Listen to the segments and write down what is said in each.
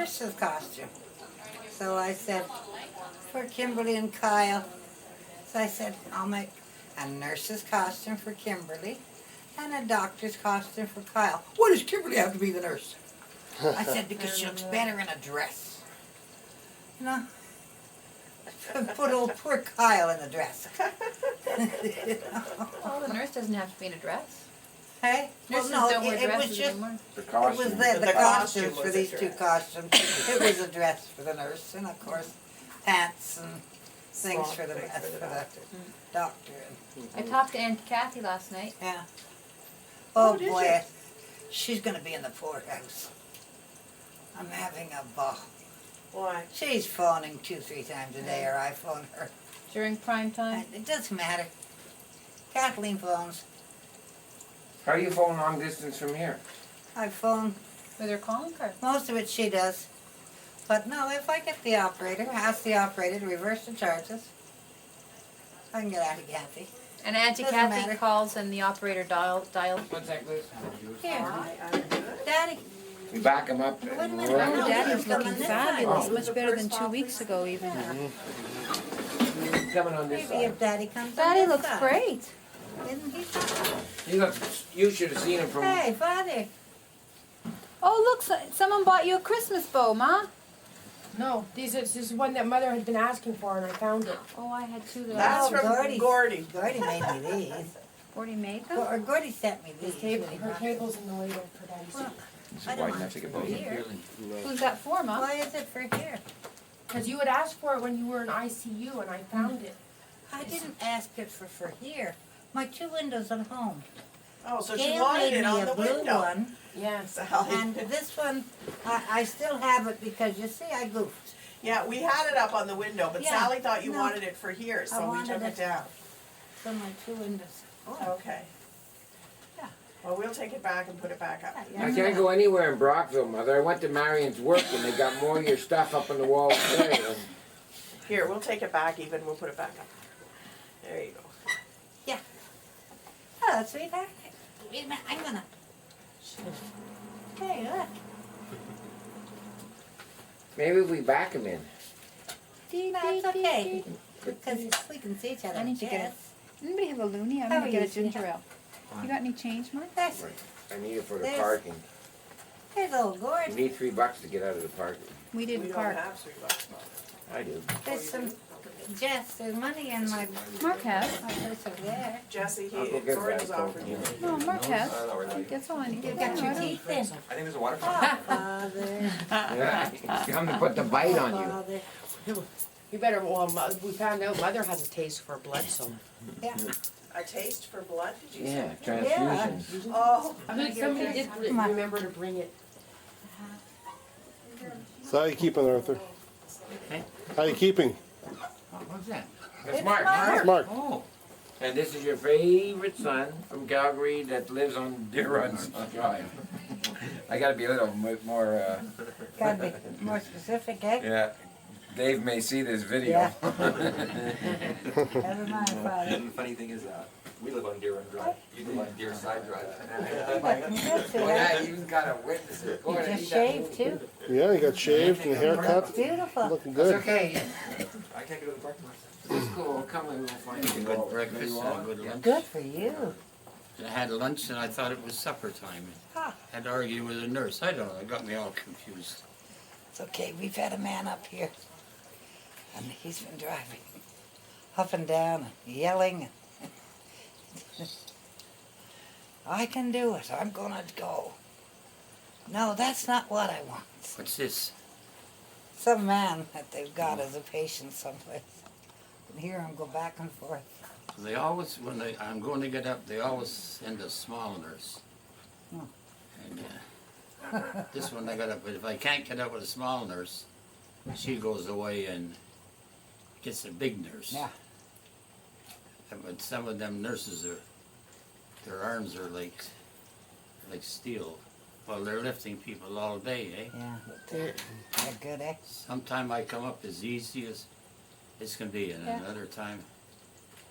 nurse's costume. So I said, for Kimberly and Kyle. So I said, I'll make a nurse's costume for Kimberly and a doctor's costume for Kyle. Why does Kimberly have to be the nurse? I said, because she looks better in a dress. You know? Put old poor Kyle in a dress. You know? Well, the nurse doesn't have to be in a dress. Hey? Nurses Well, no, don't wear it was dresses just, anymore. The it costume. was the The costumes costume for was a these two dress. costumes. It was a dress for the nurse and of course pants and things Small for the things for the doctor. I talked to Aunt Kathy last night. Yeah. Oh did boy, you? she's gonna be in the poorhouse. I'm having a ball. Why? She's phoning 2-3 times a day, or I phone her. During prime time. It doesn't matter. Kathleen phones. How do you phone long distance from here? I phone. With her calling card. Most of it she does. But no, if I get the operator, ask the operator to reverse the charges, I can get out of Kathy. And Auntie Doesn't Kathy matter. calls and the operator dialed. What's that, Liz? Here, Why? I'm good. Daddy. We back them up. Wait a minute. We're No, on. Daddy's looking fabulous. Much better than 2 weeks ago even. Coming on this Maybe side. if Daddy comes on Daddy this looks side. great. Isn't he fine? You should have seen him from. Hey, Father. Oh, look, someone bought you a Christmas bow, Ma. No, this is one that Mother had been asking for, and I found it. Oh, I had two that That's Oh, from Gordy. Gordy. Gordy made me these. already made them. Or Gordy sent me these. Her table's in the way there for Daddy's. Well, It's I wide don't enough mind to get for both. here. Who's that for, Ma? Why is it for here? Because you had asked for it when you were in ICU, and I found it. I didn't ask it for here. My 2 windows at home. Oh, so she Gail wanted made it me on a the blue window. one, Yes. Sally. and this one, I still have it because you see I goofed. Yeah, we had it up on the window, but Yeah, Sally thought you no. wanted it for here, I so we wanted took it. it down. So my 2 windows. Okay. Yeah. Well, we'll take it back and put it back up. I can't go anywhere in Brockville, Mother. I went to Marion's work and they got more of your stuff up on the wall there. Here, we'll take it back even, we'll put it back up. There you go. Hello, sweetheart. Wait a minute, I'm gonna. Hey, look. Maybe we back him in. No, it's okay. Because we can see each other. I need to get Yes. Anybody have a loony? I'm How gonna are get you, a ginger ale. You got any change, Mark? There's, I need it for the There's- parking. there's old You Gord. need $3 to get out of the parking. We We didn't don't park. have $3. I do. There's some, Jess, there's money in my Mark has. purse over there. Jesse, I'll go get Gordon's that offered you. No, Mark has. That's all I need. You got your teeth in. I think there's a water Oh, fountain. Father. Yeah, come to put the bite on you. Father. You better, well, we found out Mother has a taste for blood, so. Yeah. A taste for blood, did you Yeah, say? transfusions. Oh, Somebody did Come on. remember to bring it. So how you keeping, Arthur? Hey? How you keeping? What's that? That's Mark. It's Mark. Oh, And this is your favorite son from Calgary that lives on Deer Run Drive. I gotta be a little more, Gotta be more specific, eh? yeah. Dave may see this video. Never mind, Father. and the funny thing is, we live on Deer Run Drive. You live on Deer Side Drive. Good, Well, yeah, sweetheart. you got a witness. Go You ahead and just eat that shaved food. too. Yeah, you got shaved and haircut. Beautiful. Looking That's good. okay. I can't go to the parking lot. It's cool. We'll come and we'll find you. Good breakfast and a good lunch. Good for you. I had lunch and I thought it was supper time. Ah. Had to argue with a nurse. I don't know, it got me all confused. It's okay, we've had a man up here. And he's been driving up and down and yelling. I can do it. I'm gonna go. No, that's not what I want. What's this? Some man that they've got as a patient someplace. And hear him go back and forth. They always, I'm going to get up, they always send a small nurse. Hmm. And this one I got up, but if I can't get up with a small nurse, she goes away and gets a big nurse. Yeah. But some of them nurses their arms are like steel. Well, they're lifting people all day, eh? Yeah, but they're good, eh? Sometime I come up as easy as it's gonna be, and Yeah. another time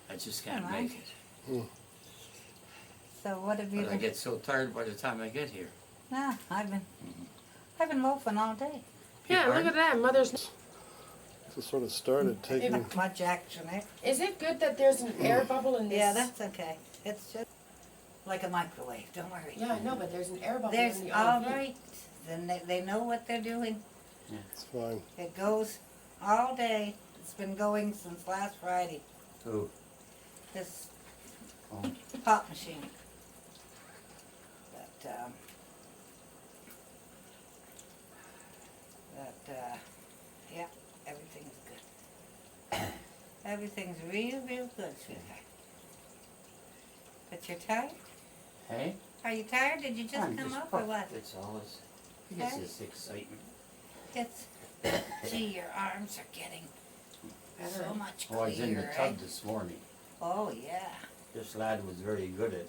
I just can't Never mind. make it. So what have you But I been? get so tired by the time I get here. No, I've been loafing all day. Yeah, look at that, mother's. Just sort of started taking. Not much action, eh? Is it good that there's an air bubble in this? Yeah, that's okay. It's just like a microwave, don't worry. Yeah, I know, but there's an air bubble There's, in the all oven. right, then they know what they're doing. It's fine. It goes all day. It's been going since last Friday, Who? this Oh. pop machine. Yeah, everything's good. Everything's real good, sweetheart. But you're tired? Hey? Are you tired? Did you just I'm come up or puffed, what? It's always, I guess Huh? it's excitement. It's, gee, your arms are getting so much Oh, I was in the clearer, tub eh? this morning. Oh, yeah. This lad was very good at,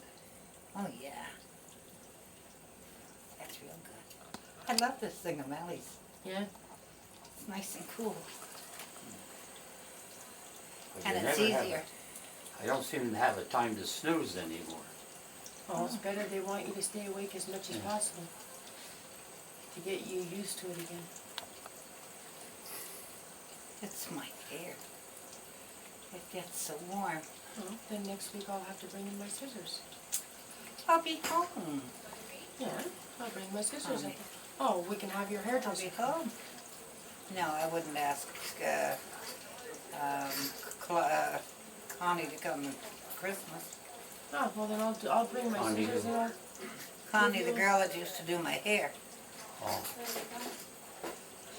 Oh, yeah. That's real good. I love this thing of Melly's. Yeah. It's nice and cool. but And you it's never have easier. I don't seem to have a time to snooze anymore. Oh, it's better. They want you to stay awake as much as possible to get you used to it again. It's my hair. It gets so warm. Oh, then next week I'll have to bring in my scissors. I'll be home. Yeah, I'll bring my scissors. Honey. Oh, we can have your I'll be hairdresser. home. No, I wouldn't ask Connie to come Christmas. Oh, well then I'll bring my Connie scissors who? and I'll. Connie, the girl that used to do my hair, Oh,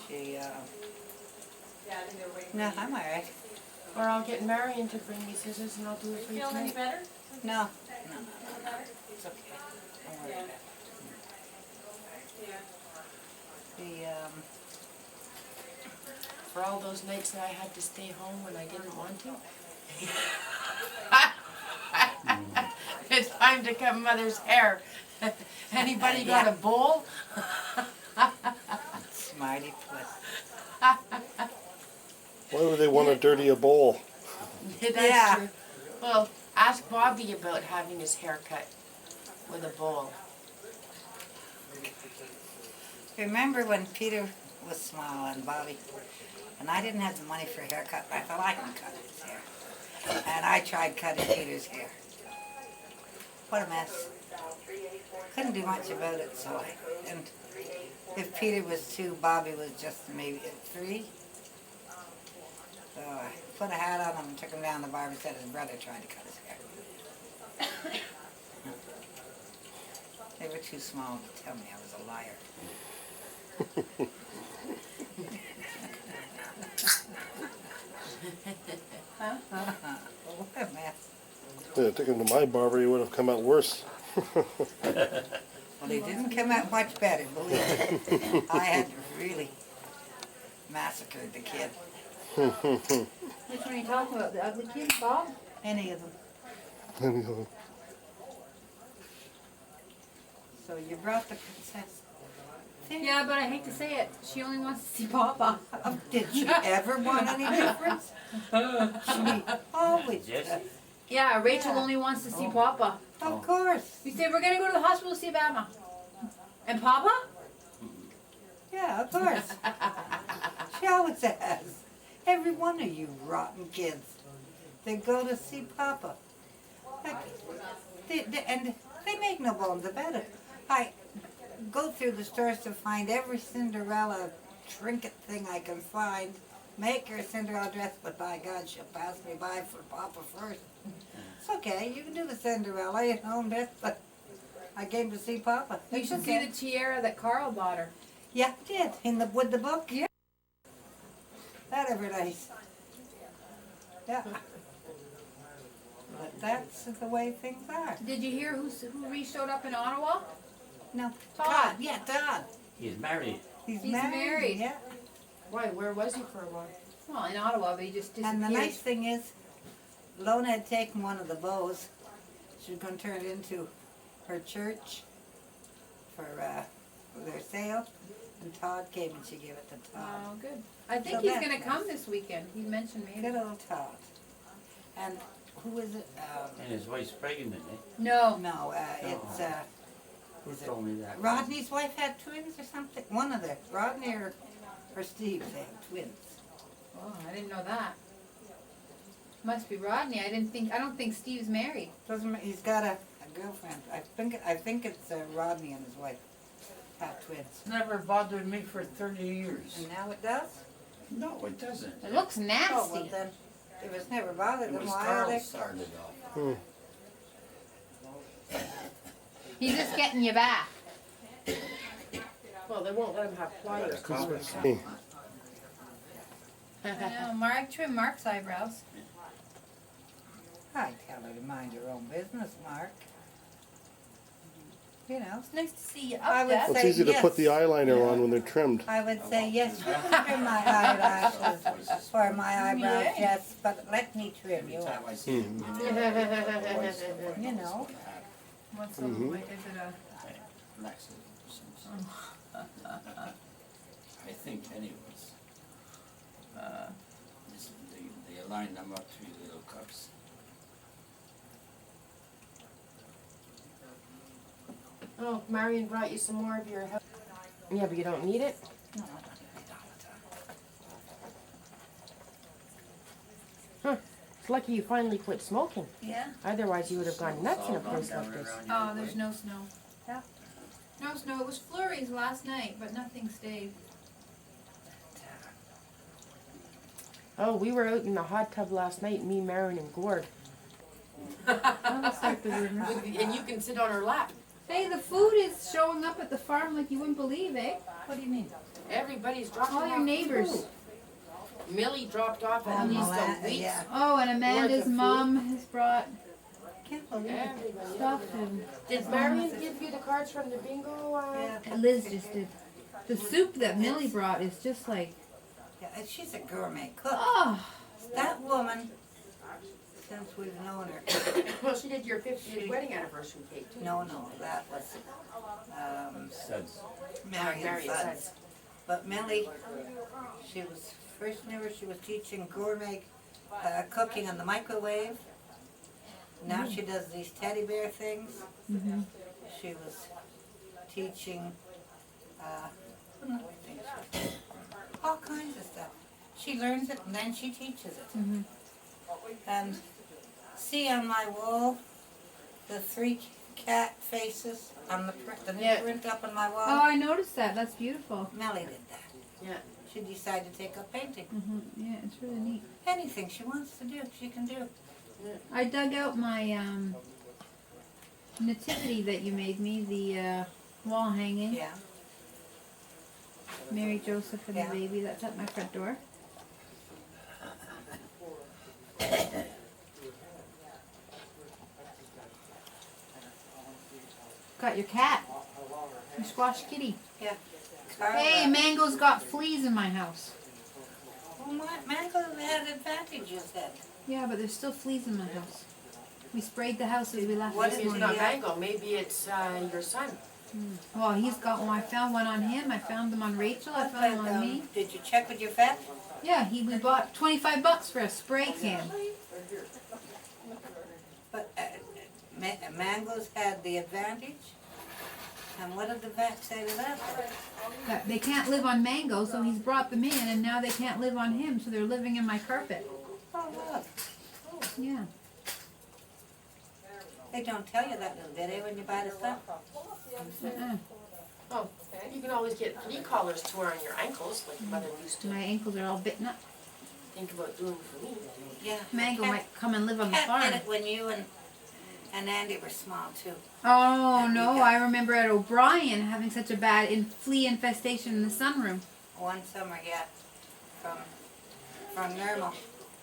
she, no, I'm all right. Or I'll get Marion to bring me scissors and I'll do it for you tonight. No, it's okay. Don't worry about it. For all those nights that I had to stay home when I didn't want to. It's time to cut Mother's hair. Anybody got a bowl? Smarty puss. Why would they want to dirty a bowl? That's Yeah. true. Well, ask Bobby about having his hair cut with a bowl. Remember when Peter was small and Bobby, and I didn't have the money for a haircut, but I thought I can cut his hair. And I tried cutting Peter's hair. What a mess. Couldn't do much about it, so and if Peter was 2, Bobby was just maybe 3. So I put a hat on him and took him down to the barber, said his brother tried to cut his hair. They were too small to tell me I was a liar. What a mess. Yeah, took him to my barber, he would have come out worse. Well, he didn't come out much better, believe me. I had really massacred the kid. Which one are you talking about? The ugly kid, Bob? Any of them. Anyhow, So you brought the princess. Yeah, but I hate to say it. She only wants to see Papa. Oh, did she ever want any difference? She always Yes. does. Yeah, Rachel Yeah. only wants to see Papa. Of course. We say we're gonna go to the hospital to see Bamma. And Papa? Yeah, of course. She always has. Every one of you rotten kids. They go to see Papa. Like, and they make no bones about it. I go through the stores to find every Cinderella trinket thing I can find. Make her a Cinderella dress, but by God, she'll pass me by for Papa first. It's okay, you can do the Cinderella, you know, but I came to see Papa. You It's should okay. see the tiara that Carl bought her. Yeah, I did, with the book. Yeah. That ever nice. Yeah. But that's the way things are. Did you hear who showed up in Ottawa? No. Todd. Yeah, Todd. He's married. He's married. married. Yeah. Why, where was he for a while? Well, in Ottawa, but he just disappeared. And the nice thing is, Lona had taken one of the bows. She was going to turn it into her church for their sale. And Todd came and she gave it to Todd. Oh, good. I think So he's that's gonna nice. come this weekend. He mentioned me. Good old Todd. And who is it? And his wife's pregnant, eh? No. No, it's Who is it told me that? Rodney's wife had twins or something. One of the Rodney or or Steve, they have twins. Oh, I didn't know that. Must be Rodney. I don't think Steve's married. He's got a girlfriend. I think it's Rodney and his wife have twins. It's never bothered me for 30 years. And now it does? No, it doesn't. It looks nasty. Oh, well then, if it's never bothered It them, was why are Carl they? started off. Hmm. He's just getting you back. Well, they won't let him have pliers. Hey, I know. Mark trim Mark's eyebrows. I tell her to mind her own business, Mark. You know, It's nice to see you I up, would Dad. it's say easy to yes. put the eyeliner on when they're trimmed. I would say yes, you can trim my eyelashes or my eyebrows, Yeah. yes, but let me trim you. Anytime I see him, You know. What's Mhm. Is it a... relax it or something. I think anyways. They align them up 3 little cups. Oh, Marion brought you some more of your. Yeah, but you don't need it. It's lucky you finally quit smoking. Yeah? Otherwise, you would have gone nuts in a place like this. Oh, there's no snow. Yeah. No snow. It was flurries last night, but nothing stayed. Oh, we were out in the hot tub last night, me, Marion, and Gord. And you can sit on her lap. Hey, the food is showing up at the farm like you wouldn't believe, eh? What do you mean? Everybody's dropping All your off neighbors. food. Millie dropped off at Oh, least Mila- a week. yeah. Oh, and Amanda's food. mom has brought Can't believe it. Everybody. stuff, and Did Marion give you the cards from the bingo? Yeah. Liz just did. The soup that Millie brought is just like, Yeah, and she's a gourmet cook. oh, That woman, since we've known her, Well, she did your 50th wedding anniversary cake too. no, that was Suds. Marion Marion Suds. Suds. But Millie, she was first knew her. She was teaching gourmet cooking in the microwave. Now she does these teddy bear things. She was teaching all kinds of stuff. She learns it and then she teaches it. And see on my wall the 3 cat faces on the new Yeah. print up on my wall. oh, I noticed that. That's beautiful. Melly did that. Yeah. She decided to take up painting. Yeah, it's really neat. Anything she wants to do, she can do. I dug out my nativity that you made me, the wall hanging. Yeah. Mary Joseph and Yeah. the baby. That's at my front door. Got your cat. Your squash kitty. Yeah. Carla. Hey, Mango's got fleas in my house. Well, Mango had advantages then. Yeah, but there's still fleas in my house. We sprayed the house as we left What this is Maybe it's morning. not Mango, maybe it's your son. Well, he's got one. I found one on him. I found them on Rachel. I found them on me. Did you check with your vet? Yeah, we bought $25 for a spray can. But Mango's had the advantage. And what did the vet say to that? That they can't live on Mango, so he's brought them in, and now they can't live on him, so they're living in my carpet. Oh, look. Yeah. They don't tell you that, little did they, when you buy the stuff? Uh-uh. Oh, you can always get flea collars to wear on your ankles like your mother used to. My ankles are all bitten up. Think about doing for me. Yeah. Mango might come and live on the Cat farm. did it when you and Andy were small, too. Oh no, I remember at O'Brien having such a bad flea infestation in the sunroom. One summer, yeah. From Nermal.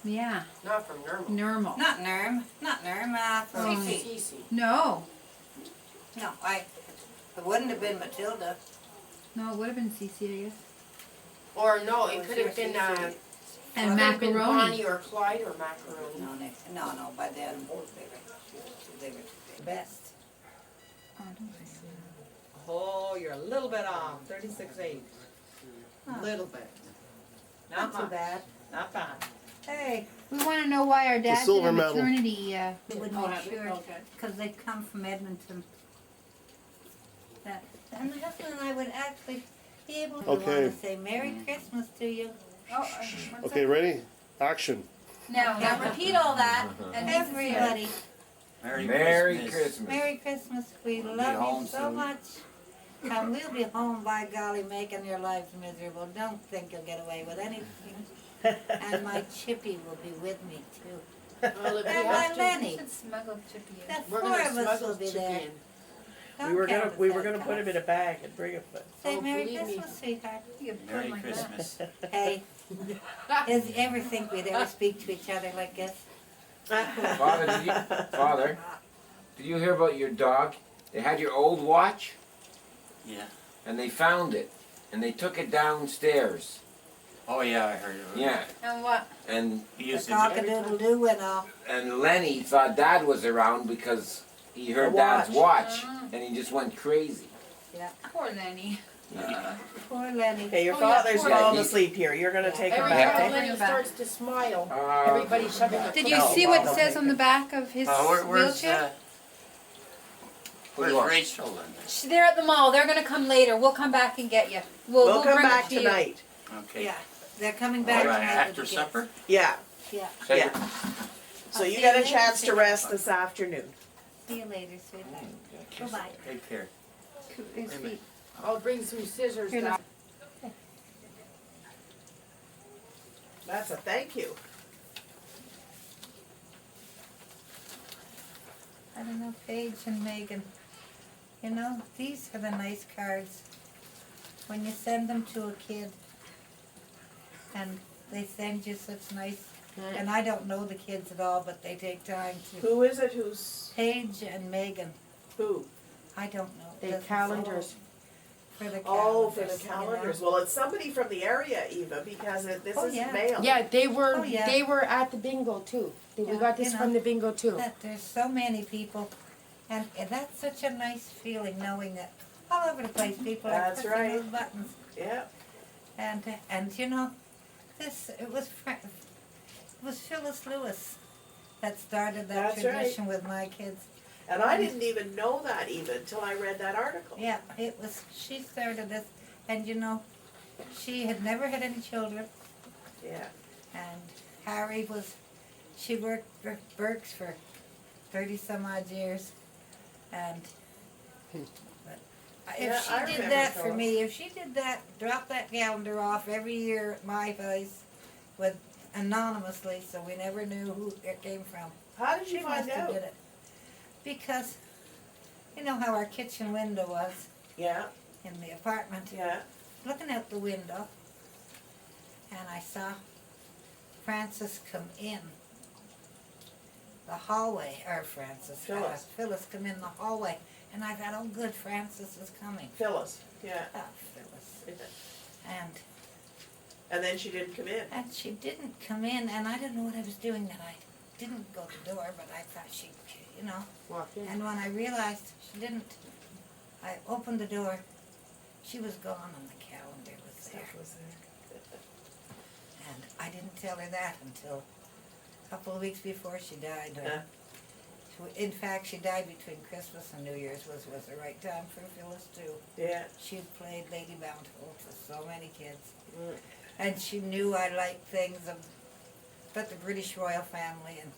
Yeah, Not from Nermal. normal. Not Nerm, Oh. Cece. Cece. No, No, it wouldn't have been Matilda. no, it would have been Cece, I guess. Or no, it Was could your have been Cece? And could have been macaroni. Bonnie or Clyde or macaroni. No, by then they were the best. Oh, you're a little bit off, 36.8. Little bit. Not too bad. Not bad. Hey, We want to know why our dad did silver a medal. maternity. we would Oh, make have you? sure, Okay. because they come from Edmonton. And my husband and I would actually, be able to Okay. want to say Merry Christmas to you. Okay, ready? Action. Now repeat all that and Everybody, Merry Christmas. Merry Christmas. We We'll be love home you so soon. much. And we'll be home, by golly, making your lives miserable. Don't think you'll get away with anything. And my Chippy will be with me, too. Well, if we And have my to, Lenny. should smuggle Chippy in. The we're four gonna of us will smuggle be Chippy there. in. Don't We were count gonna, us we were out, gonna put him guys. in a bag and bring him, but Say Oh, Merry believe me. Christmas, sweetheart. You put Merry him like that. Christmas. Hey, does ever think we'd ever speak to each other like this? Father, did you hear about your dog? They had your old watch Yeah. and they found it and they took it downstairs. Oh yeah, I heard it. Yeah, And what? and He The used to cock-a-doodle-doo went off. Lenny thought Dad was around because he heard The Dad's watch Oh. and he just went crazy. Poor Lenny. Poor Lenny. Okay, your Oh, yeah, father's poor- falling Yeah, asleep here. You're gonna take him Every back. time Bring Lenny him back. starts to smile, Uh, everybody's shoving a Did you No, see what wow. it says on the back of his where's wheelchair? where's What? Rachel then? They're at the mall. They're gonna come later. We'll come back and get you. We'll come bring it back to you. tonight. Okay. Yeah, they're coming All back right, tonight with after the kids. supper? Yeah, Yeah. say- yeah. So I'll you see got a later, chance to sweetheart. rest this afternoon. See you later, sweetheart. Bye-bye. Take care. His feet. I'll bring some scissors Here, down. That's a thank you. I don't know, Paige and Megan. You know, these are the nice cards. When you send them to a kid and they send you such nice, and I don't know the kids at all, but they take time to. Who is it who's, Paige and Megan, who? I don't know. The Doesn't say. calendars. For the calendars. Oh, for the you know. calendars. Well, it's somebody from the area, Eva, because this Oh, is yeah. mail. Yeah, they were Oh, yeah. they were at the bingo too. We Yeah, got this you from know. the bingo too. That there's so many people, and that's such a nice feeling knowing that all over the place people are That's pushing right. those buttons. Yeah. And you know, it was Phyllis Lewis that started that That's right. tradition with my kids. And I didn't even know that even until I read that article. Yeah, she started this, and you know, she had never had any children, Yeah. and Harry she worked for Burke's for 30 some odd years, and but Yeah, if she I did remember that for Phyllis. me, if she did that, drop that calendar off every year at my place with anonymously, so we never knew who it came from. How did She you find must have out? did it. Because you know how our kitchen window was Yeah, in the apartment. yeah. Looking out the window, and I saw Francis come in the hallway, or Phyllis come in the hallway, and I thought, oh good, Francis is coming. Phyllis. Yeah. Oh, Phyllis. And then she didn't come in. she didn't come in, and I didn't know what I was doing, and I didn't go to the door, but I thought she, you know. Walk in. And when I realized she didn't, I opened the door, she was gone and the calendar was there. Stuff was there. And I didn't tell her that until a couple of weeks before she died. Huh. In fact, she died between Christmas and New Year's, was the right time for Phyllis too. Yeah. She had played Lady Bountiful to so many kids. Mm. And she knew I liked things about the British royal family, and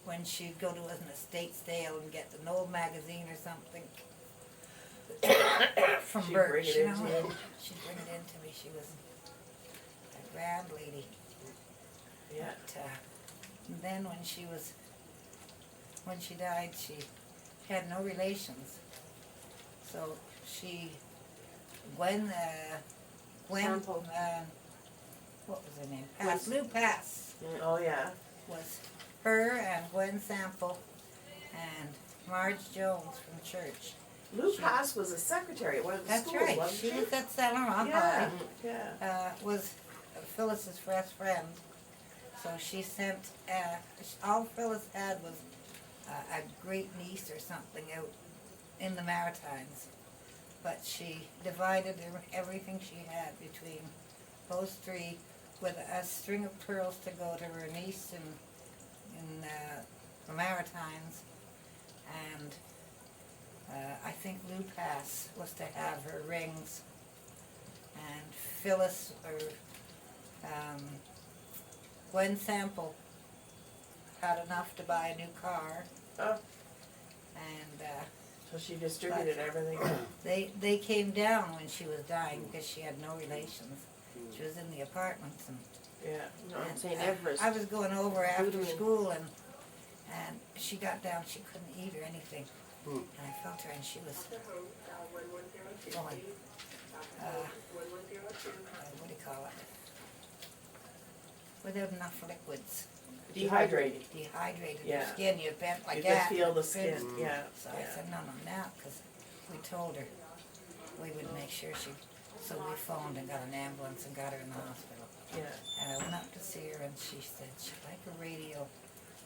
when she'd go to an estate sale and get an old magazine or something from She'd Birch, bring it you into know, you. she'd bring it into me. She was a grand lady. Yeah. But, and then when she died, she had no relations. So Gwen, Sample. what was her name? Pass, Lou Pass Oh, yeah. was her, and Gwen Sample and Marge Jones from church. Lou Pass was a secretary at one of the That's schools, right. wasn't She she? was at Saint Laurent Yeah, High. yeah. Was Phyllis's best friend. So she sent, all Phyllis had was a great niece or something out in the Maritimes. But she divided everything she had between those three with a string of pearls to go to her niece in the Maritimes. And I think Lou Pass was to have her rings and Phyllis or Gwen Sample had enough to buy a new car. Oh. And So she distributed everything. they came down when she was dying because she had no relations. She was in the apartments and Yeah. No, I'm and saying Everest. I was going over after Glutamine. school and she got down, she couldn't eat or anything. Hmm. And I felt her and she was going, what do you call it? Without enough liquids. Dehydrated. Dehydrated, Yeah. her skin, you bent like You that. could feel the you skin, couldn't. yeah. So I said, no, now, because we told her we would make sure she, so we phoned and got an ambulance and got her in the hospital. Yeah. And I went up to see her and she said she'd like a radio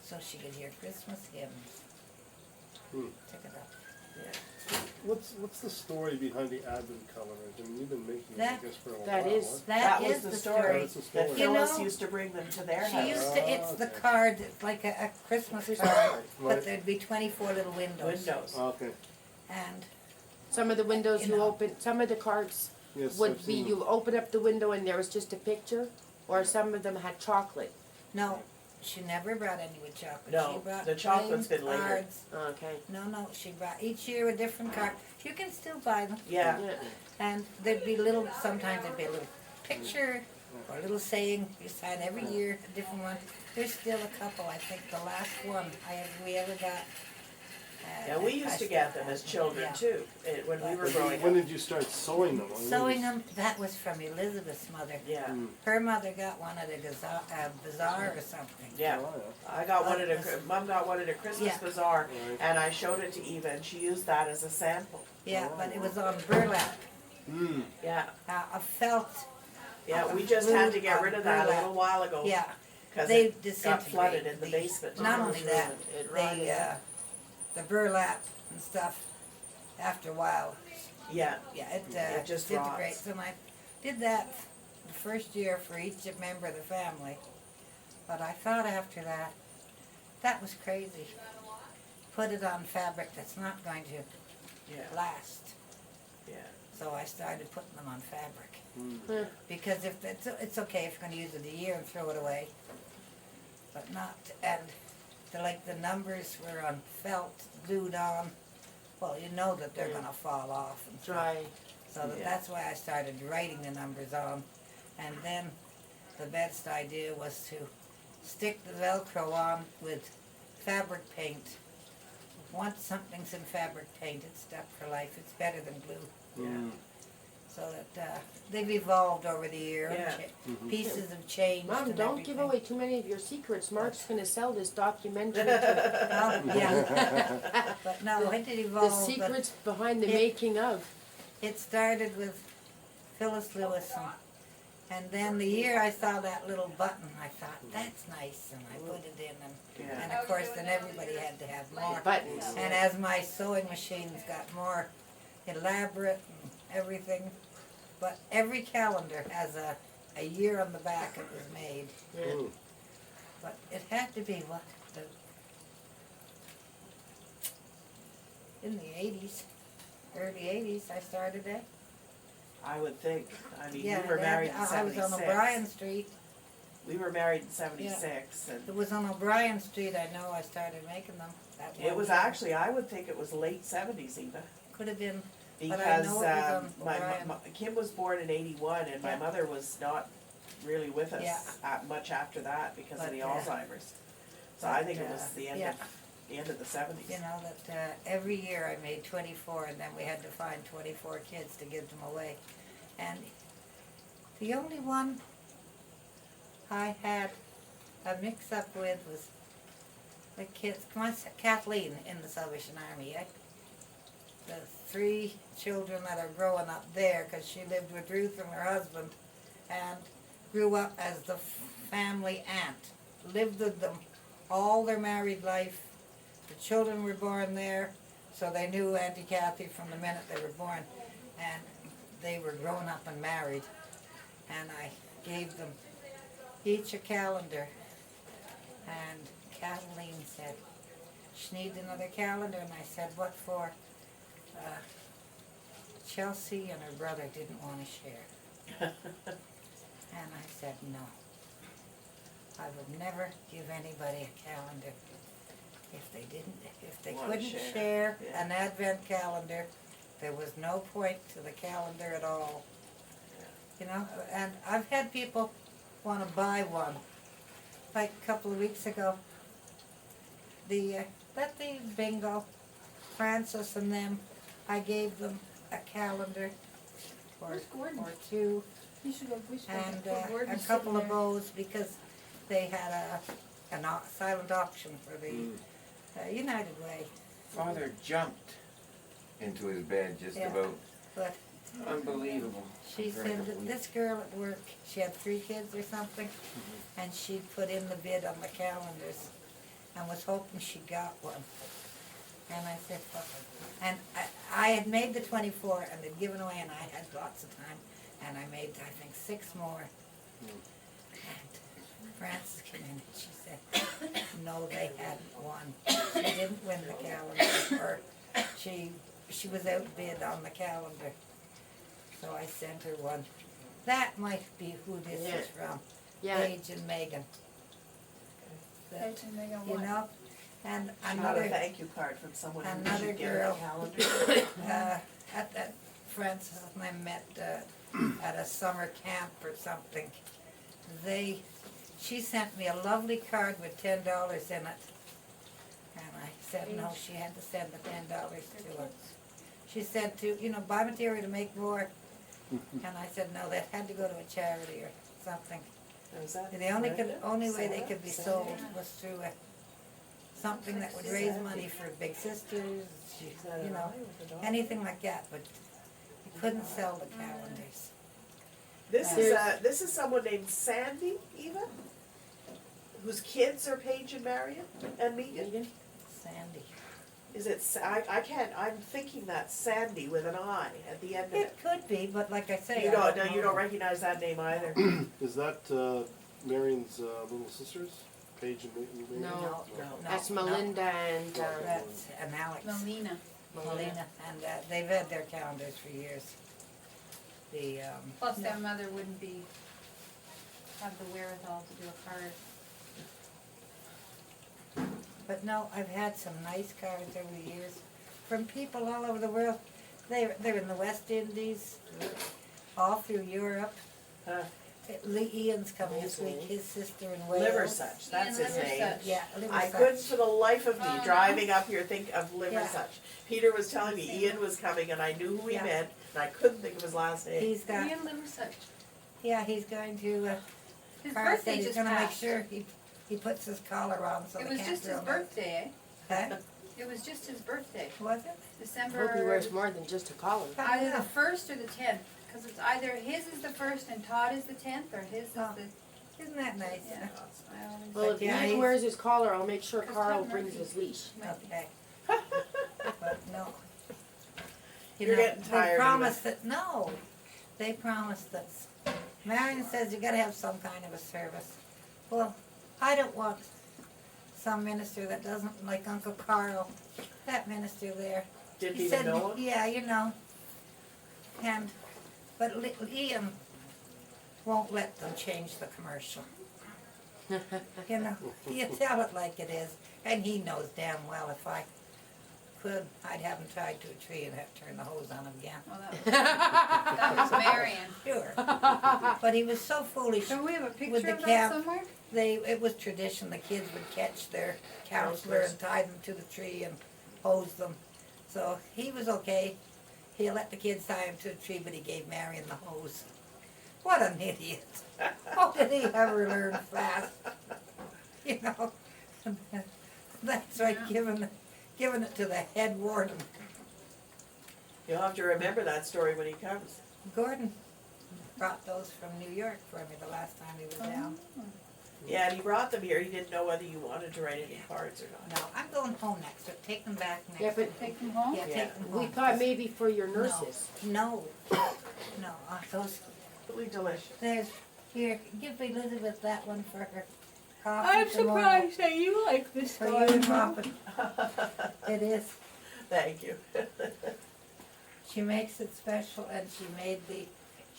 so she could hear Christmas hymns. Hmm. Took it up. Yeah. What's the story behind the Advent calendar? I mean, you've been making it, I That- guess, for a while. that is- right? That was is the the story. story. That's the That story. You Phyllis know, used to bring them to their She house. used to, it's the okay. card, it's like a Christmas card, Right. but there'd be 24 little windows. Windows. Okay. And Some of the windows You you know. open, some of the cards Yes, would I've be seen you open up the window and there was just a picture, or some of them had chocolate. no, she never brought any with chocolate. No, She brought the chocolate's plain been later. cards. Okay. No, she brought each year a different card. You can still buy them. Yeah. Yeah. And there'd be little, sometimes there'd be a little picture or a little saying beside every year, a different one. There's still a couple, I think the last one we ever got. Yeah, we used to get them as children Yeah. too, when we were When growing when up. did you start sewing them? When Sewing was- them, that was from Elizabeth's mother. Yeah, Hmm. Her mother got one at a bazaar or something. yeah. Oh, I got one at That was- Mom got one at a Christmas Yeah. bazaar, Right. and I showed it to Eva, and she used that as a sample. Yeah, but it was on burlap. Hmm. Yeah, A felt, yeah, we just had to get rid of that a Burlap. little while ago. yeah. Cause They it got disintegrate. flooded in the basement. Not only that, It rotted. the burlap and stuff, after a while, Yeah, yeah, it It just disintegrates. And I did that the first year for each member of the family. But I thought after that, that was crazy. Put it on fabric that's not going to yeah, last. yeah. So I started putting them on fabric. Hmm. Because if it's okay if you're gonna use it a year and throw it away, but not, and like the numbers were on felt, glued on, well, you know that they're gonna fall off and stuff. Dry. So Yeah. that's why I started writing the numbers on. And then the best idea was to stick the Velcro on with fabric paint. Once something's in fabric paint, it's stuck for life. It's better than glue. Hmm. So that they've evolved over the year. and Yeah. Pieces have changed. Mom, and don't give everything. away too many of your secrets. Mark's gonna sell this documentary to Oh, yeah. But no, it did the evolve. But secrets behind the it- making of. it started with Phyllis Lewis, and then the year I saw that little button, I thought that's nice, and I put it in, and Yeah. of course then everybody had to have more. Buttons. And as my sewing machines got more elaborate and everything, but every calendar has a year on the back it was made. Hmm. But it had to be in the 80s, early 80s I started it. I would think, I mean, Yeah, we were and married in I was on 76. O'Brien Street. We were married in 76, and It was on O'Brien Street I know I started making them. That it one was year. actually, I would think it was late 70s even. Could have been, But I Because know it was on my, O'Brien. Kim was born in 81, and my Yeah. mother was not really with us Yeah. much after that because of But, the uh, Alzheimer's. So I think it was but, the end yeah. of the end of the 70s. you know, that every year I made 24 and then we had to find 24 kids to give them away. And the only one I had a mix-up with was the kids, Kathleen in the Salvation Army. The 3 children that are growing up there, because she lived with Ruth and her husband, and grew up as the family aunt, lived with them all their married life. The children were born there, so they knew Auntie Kathy from the minute they were born, and they were grown up and married. And I gave them each a calendar, and Kathleen said, she needs another calendar, and I said, what for? Chelsea and her brother didn't want to share. And I said, no. I would never give anybody a calendar if they Wanna couldn't share, share yeah. an advent calendar, there was no point to the calendar at all. You know, and I've had people wanna buy one. Like a couple of weeks ago, let the bingo, Francis and them, I gave them a calendar or Where's Gordon? two, We should go, and put Gordon a sitting couple of there. bows because they had a silent auction for the United Way. Father jumped into his bed just Yeah. about. But Unbelievable. she said that this girl at work, she had 3 kids or something, and she put in the bid on the calendars and was hoping she got one. And I said, fuck it. And I had made the 24 and they'd given away, and I had lots of time, and I made, I think, 6 more. And Frances came in and she said, no, they hadn't won. She didn't win the calendar, or she was outbid on the calendar. So I sent her one. That might be who this is from, Paige and Megan. Paige and Megan You won. know, and Got a another thank you card from someone who another should get girl. a calendar. At that Frances and I met at a summer camp or something. She sent me a lovely card with $10 in it. And I said no, she had to send the $10 to her. She said buy material to make more. And I said no, that had to go to a charity or something. Is that The only way they could be sold was through something that would raise money for Big Sisters, anything like that, but you couldn't sell the calendars. This is someone named Sandy, Eva, whose kids are Paige and Marion and Megan. Sandy. Is it? I can't. I'm thinking that's Sandy with an I at the end of it. It could be, but like I say, You I don't. don't No, you know. don't recognize that name either. Is that Marion's little sisters? Paige and Megan? No, No. that's No, Melinda and, That's an Alex. Melina. Melina, and they've had their calendars for years. Plus their mother wouldn't have the wherewithal to do a card. But no, I've had some nice cards over the years from people all over the world. They're in the West Indies, all through Europe. Huh. Ian's coming this week, his sister in Wales. Liversuch. That's Ian his name. Liversuch. Yeah, I Liversuch. couldn't for the life of me Oh, no. driving up here think of Liversuch. Yeah. Peter was telling me Ian was coming and I knew who he Yeah. meant and I couldn't think of his last name. He's got, Ian Liversuch. he's going to, His Carl said birthday he's just gonna make passed. sure he puts his collar on so It they was can't just his throw him out. birthday, eh? Huh? It was just his birthday. Was it? hope he December, wears more than just a collar. either the 1st or the 10th. Because it's either his is the 1st and Todd is the 10th, or his is Oh. the, Isn't that nice? yeah. I always Well, if yeah, Ian he's- wears his collar, I'll make sure Cause Carl Todd brings Murphy his leash. might be- Okay. But no. You're getting tired, They promised that, no, they promised that, Marion says you gotta have some kind of a service. Well, I don't want some minister that doesn't, like Uncle Carl, that minister there. Didn't He even said, know him? yeah, but Ian won't let them change the commercial. You tell it like it is, and he knows damn well if I could, I'd have him tied to a tree and have to turn the hose on him again. Oh, that was Marion. Sure. But he was so foolish. Do we have a With picture the of that cap. somewhere? It was tradition, the kids would catch their counselor and tie them to the tree and hose them. So he was okay. He let the kids tie him to the tree, but he gave Marion the hose. What an idiot. How did he ever learn fast? You know? That's like giving it to the head warden. You'll have to remember that story when he comes. Gordon brought those from New York for me the last time he was down. Yeah, and he brought them here. He didn't know whether you wanted to write any cards or not. No, I'm going home next week. Take them back next Yeah, but week. Take them home? Yeah, Yeah. take them home. we thought maybe for your nurses. No, those, Really delicious. here, give Elizabeth that one for her coffee tomorrow. that you like this For you and Robin. It is. Thank you. She makes it special and she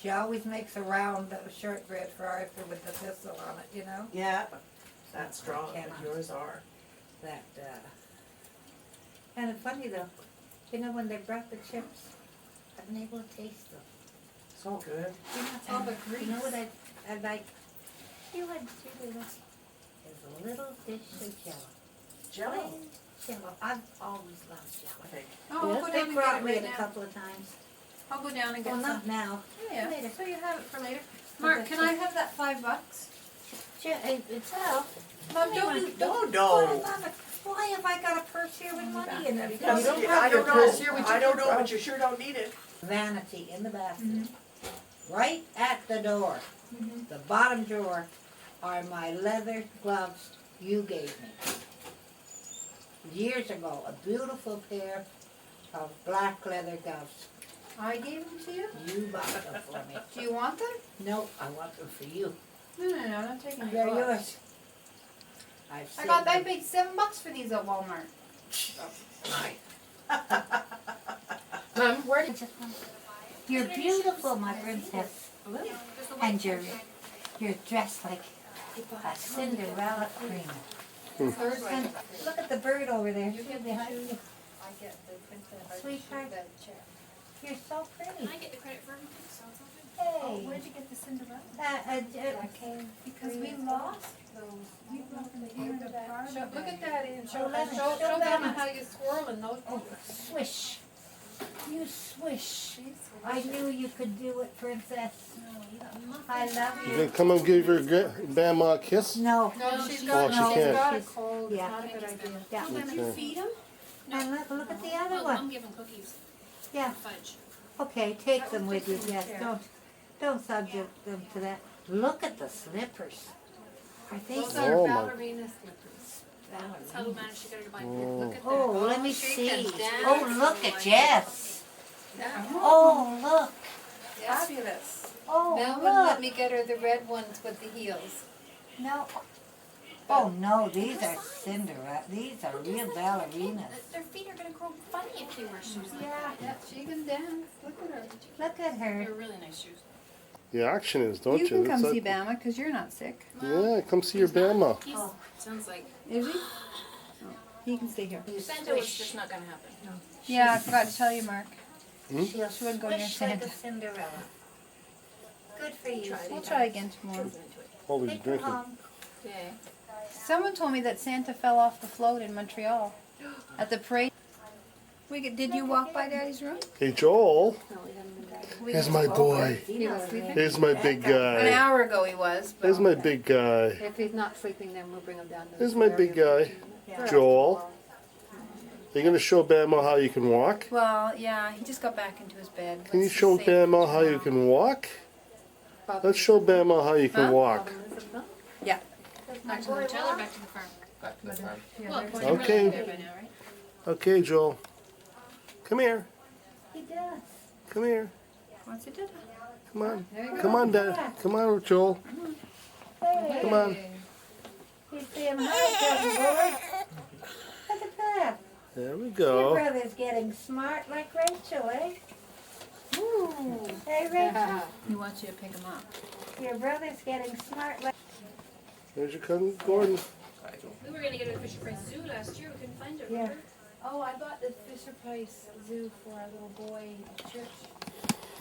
She always makes a round of shortbread for Arthur with the thistle on it, you know? Yeah, that's strong, Cannot. but yours are. That, and it's funny though, you know, when they brought the chips, I've been able to taste them. So good. All the grease. You know what I like? You went through this. Is a little dish of Jello. Jello. Plain Jello. I've always loved Jello. Okay. Oh, I'll go They down and get brought it me right it a now. couple of times. I'll go down and get Well, some. not now. Yeah, later. so you have it for later. Mark, can I have that $5? It's out. Mom, Wait a don't minute. you, No, Oh, no. Mama, why have I got a purse here with money in it? Because You don't you- have I your don't purse know. here with I your don't know, purse. but you sure don't need it. Vanity in the basket. Right at the door. The bottom drawer are my leather gloves you gave me. Years ago, a beautiful pair of black leather gloves. I gave them to you? You bought them for me. Do you want them? No, I want them for you. No, I'm not taking They're your yours. I've I saved got, I them. paid $7 for these at Walmart. Mom, where did You're beautiful, my princess. And you're dressed like a Cinderella queen. And look at the bird over there. Behind you. Sweetheart, you're so pretty. I get the credit for everything, so it's all good. Hey. Where'd you get the Cinderella? Because we lost those. You brought them here in a car. Look at that, Ian. Show them, Show show them them. how you swirl in those. Oh, swish. You swish. I knew you could do it, princess. I love You you. gonna come and give your Bamma a kiss? No. No, she's Oh, got, she she's can't. got a cold. It's Yeah. not a good idea. Yeah. Okay. Feed them? And look at the other Well, one. I'm giving cookies. Yeah. Fudge. Okay, take them with you. Yes, don't subject them to that. Look at the slippers. Are they Those so? are Oh, my. ballerina slippers. That's how we managed to get her to buy Look at that. Oh, let me she see. can dance. Oh, look at Jess. Yeah. Oh, look. Fabulous. Oh, Mel wouldn't let look. me get her the red ones with the heels. No. Oh, no, these are Cinderella. These are real ballerinas. Their feet are gonna grow funny if they wear shoes like Yeah, that. Yeah, she can dance. Look at her. look at her. They're really nice shoes. The action is, don't you? You can come It's see like- Bamma, because you're not sick. Yeah, come see your He's not- Bamma. He's, sounds like Is he? Oh, he can stay here. You Santa was swish. just not gonna happen. Yeah, I forgot to tell you, Mark. She'll She wouldn't go near swish like Santa. a Cinderella. Good for you. We'll try again tomorrow. Always Take her drinking. home. Yeah. Someone told me that Santa fell off the float in Montreal at the parade. Did you walk by Daddy's room? Hey, Joel. We Here's my boy. He was sleeping. Here's my big An guy. hour ago he was. But Here's my big guy. If he's not sleeping, then we'll bring him down to the Here's my big guy. Yeah. Joel. Are you gonna show Bamma how you can walk? Well, yeah, he just got back into his bed. Can you Let's just show say Bamma how you tomorrow. can walk? Let's show Bamma how you can Huh? walk. Yeah. Back to the hotel or back to the farm? Back to the farm. Well, Okay. they're really there by now, right? Okay, Joel. Come here. He does. Come here. What's he did? Come on. Come on, Dad. Come on, Joel. Hey. Come on. He's saying hi, cousin boy. Look at that. There we Your go. brother's getting smart like Rachel, eh? Hey, Rachel. He wants you to pick him up. Your brother's getting smart like... There's your cousin Gordon. We were gonna go to the Fisher Price Zoo last year, we couldn't find it, Yeah. remember? Oh, I bought the Fisher Price Zoo for our little boy at church.